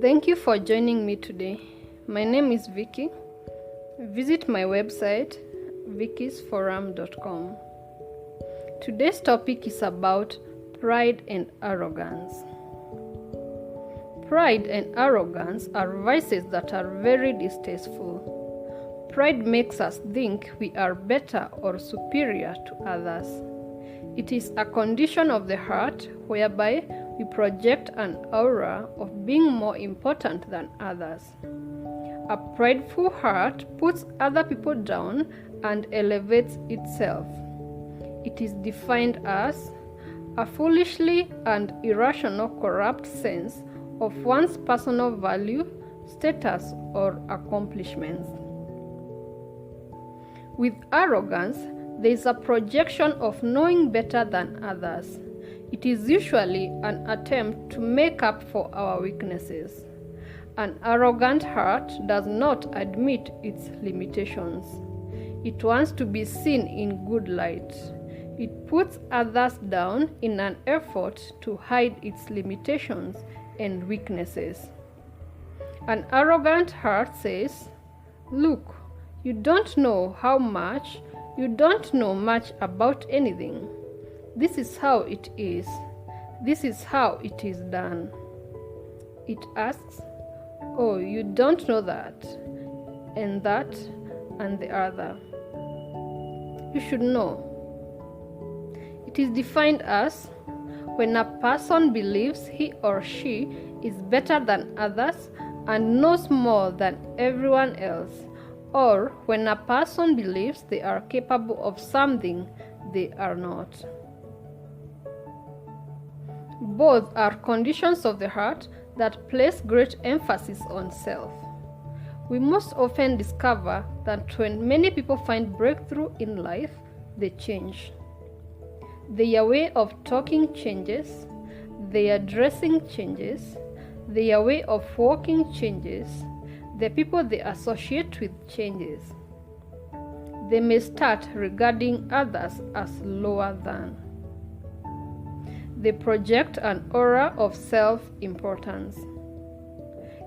Thank you for joining me today. My name is Vicky. Visit my website vickysforum.com. Today's topic is about pride and arrogance. Pride and arrogance are vices that are very distasteful. Pride makes us think we are better or superior to others. It is a condition of the heart whereby we project an aura of being more important than others. A prideful heart puts other people down and elevates itself. It is defined as a foolishly and irrational corrupt sense of one's personal value, status, or accomplishments. With arrogance, there is a projection of knowing better than others. It is usually an attempt to make up for our weaknesses. An arrogant heart does not admit its limitations. It wants to be seen in good light. It puts others down in an effort to hide its limitations and weaknesses. An arrogant heart says, "Look, you don't know how much, you don't know much about anything. This is how it is. This is how it is done." It asks, "Oh, you don't know that, and the other. You should know." It is defined as when a person believes he or she is better than others and knows more than everyone else, or when a person believes they are capable of something they are not. Both are conditions of the heart that place great emphasis on self. We most often discover that when many people find breakthrough in life, they change. Their way of talking changes, their dressing changes, their way of walking changes, the people they associate with changes. They may start regarding others as lower than. They project an aura of self-importance.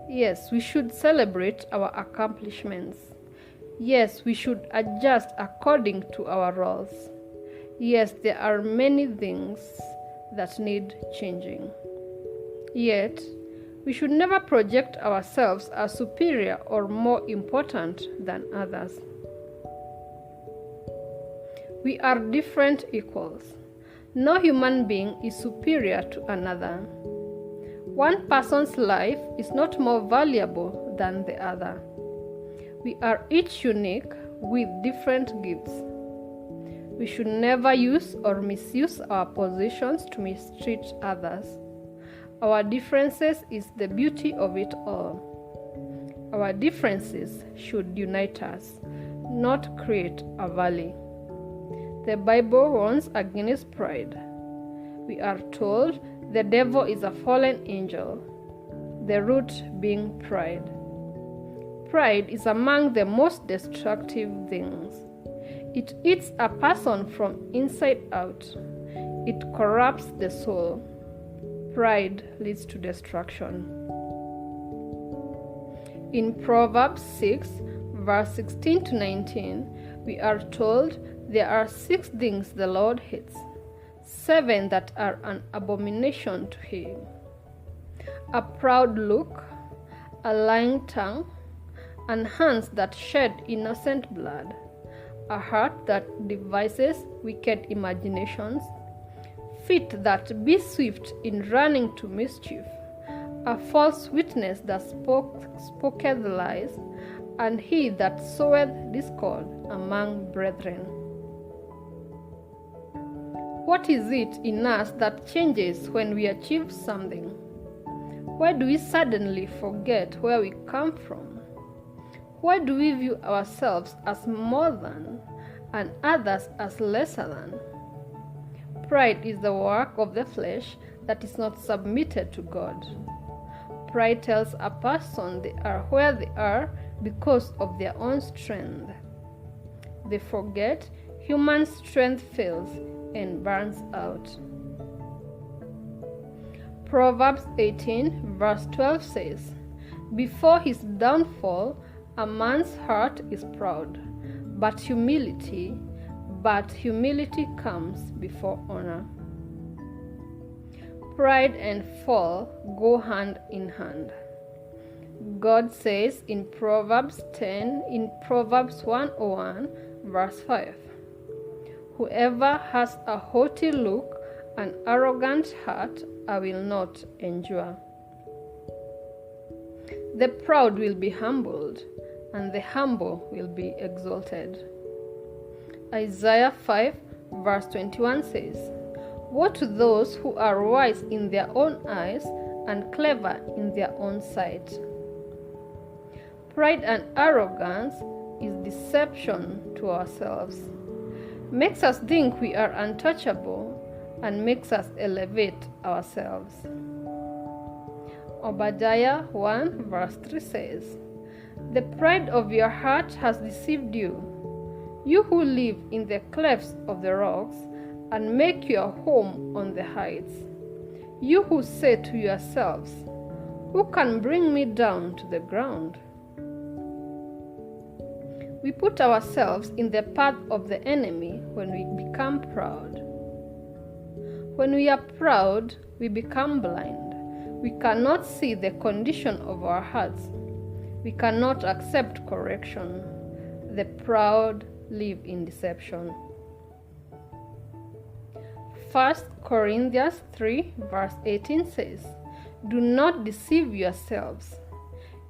Yes, we should celebrate our accomplishments. Yes, we should adjust according to our roles. Yes, there are many things that need changing. Yet, we should never project ourselves as superior or more important than others. We are different equals. No human being is superior to another. One person's life is not more valuable than the other. We are each unique with different gifts. We should never use or misuse our positions to mistreat others. Our differences is the beauty of it all. Our differences should unite us, not create a valley. The Bible warns against pride. We are told the devil is a fallen angel, the root being pride. Pride is among the most destructive things. It eats a person from inside out. It corrupts the soul. Pride leads to destruction. In Proverbs 6, verse 16 to 19, we are told there are 6 things the Lord hates, 7 that are an abomination to him: a proud look, a lying tongue, and hands that shed innocent blood, a heart that devises wicked imaginations, feet that be swift in running to mischief, a false witness that spoketh lies, and he that soweth discord among brethren. What is it in us that changes when we achieve something? Why do we suddenly forget where we come from? Why do we view ourselves as more than and others as lesser than? Pride is the work of the flesh that is not submitted to God. Pride tells a person they are where they are because of their own strength. They forget human strength fails and burns out. Proverbs 18 verse 12 says, Before his downfall, a man's heart is proud, but humility comes before honor. Pride and fall go hand in hand. God says in Proverbs 101, verse 5, "Whoever has a haughty look, an arrogant heart, I will not endure." The proud will be humbled, and the humble will be exalted. Isaiah 5, verse 21 says, "Woe to those who are wise in their own eyes and clever in their own sight." Pride and arrogance is deception to ourselves, makes us think we are untouchable, and makes us elevate ourselves. Obadiah 1 verse 3 says, "The pride of your heart has deceived you, you who live in the clefts of the rocks and make your home on the heights, you who say to yourselves, 'Who can bring me down to the ground?'" We put ourselves in the path of the enemy when we become proud. When we are proud, we become blind. We cannot see the condition of our hearts. We cannot accept correction. The proud live in deception. 1 Corinthians 3 verse 18 says, "Do not deceive yourselves.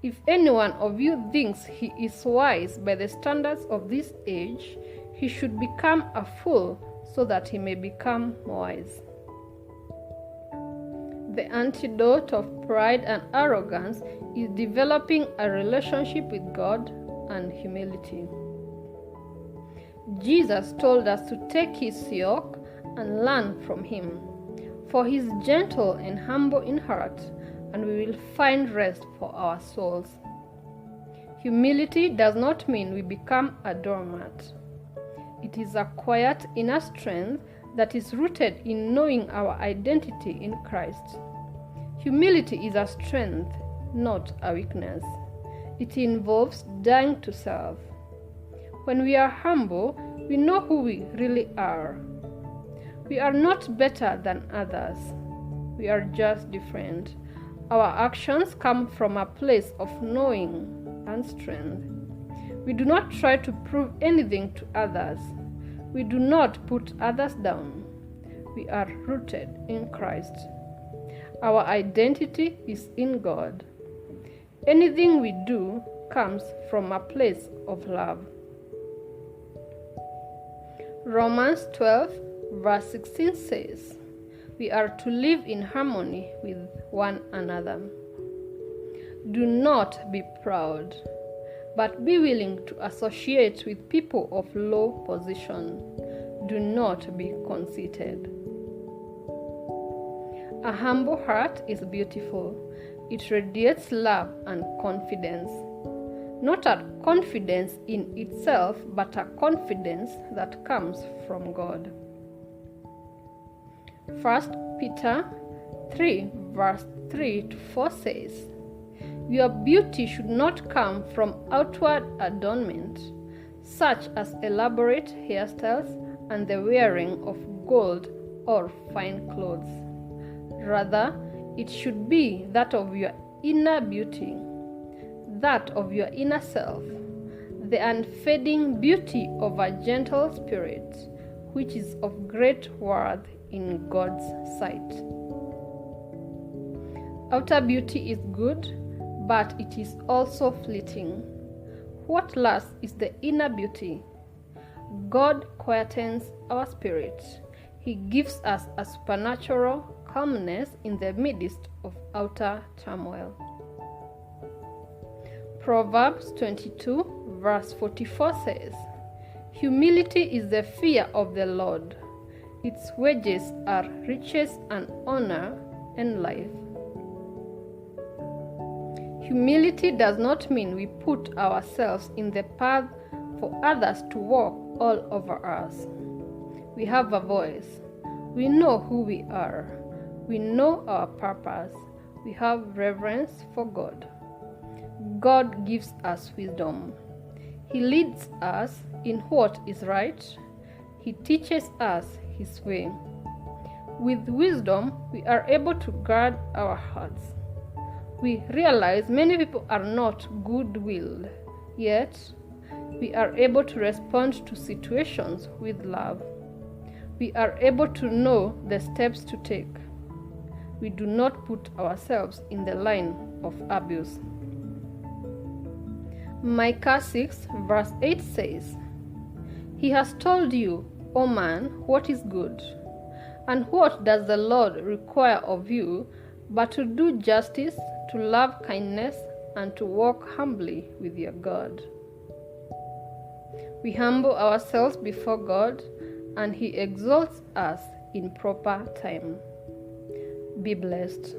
If any one of you thinks he is wise by the standards of this age, he should become a fool so that he may become wise." The antidote of pride and arrogance is developing a relationship with God and humility. Jesus told us to take his yoke and learn from him, for he is gentle and humble in heart, and we will find rest for our souls. Humility does not mean we become a doormat. It is a quiet inner strength that is rooted in knowing our identity in Christ. Humility is a strength, not a weakness. It involves dying to self. When we are humble, we know who we really are. We are not better than others. We are just different. Our actions come from a place of knowing and strength. We do not try to prove anything to others. We do not put others down. We are rooted in Christ. Our identity is in God. Anything we do comes from a place of love. Romans 12 verse 16 says, "We are to live in harmony with one another. Do not be proud, but be willing to associate with people of low position. Do not be conceited." A humble heart is beautiful. It radiates love and confidence. Not a confidence in itself, but a confidence that comes from God. 1 Peter 3 verse 3 to 4 says, "Your beauty should not come from outward adornment, such as elaborate hairstyles and the wearing of gold or fine clothes. Rather, it should be that of your inner beauty, that of your inner self, the unfading beauty of a gentle spirit, which is of great worth in God's sight." Outer beauty is good, but it is also fleeting. What lasts is the inner beauty. God quietens our spirit. He gives us a supernatural calmness in the midst of outer turmoil. Proverbs 22 verse 44 says, "Humility is the fear of the Lord. Its wages are riches and honor and life." Humility does not mean we put ourselves in the path for others to walk all over us. We have a voice. We know who we are. We know our purpose. We have reverence for God. God gives us wisdom. He leads us in what is right. He teaches us His way. With wisdom, we are able to guard our hearts. We realize many people are not good-willed, yet we are able to respond to situations with love. We are able to know the steps to take. We do not put ourselves in the line of abuse. Micah 6 verse 8 says, "He has told you, O man, what is good. And what does the Lord require of you but to do justice, to love kindness, and to walk humbly with your God?" We humble ourselves before God, and He exalts us in proper time. Be blessed.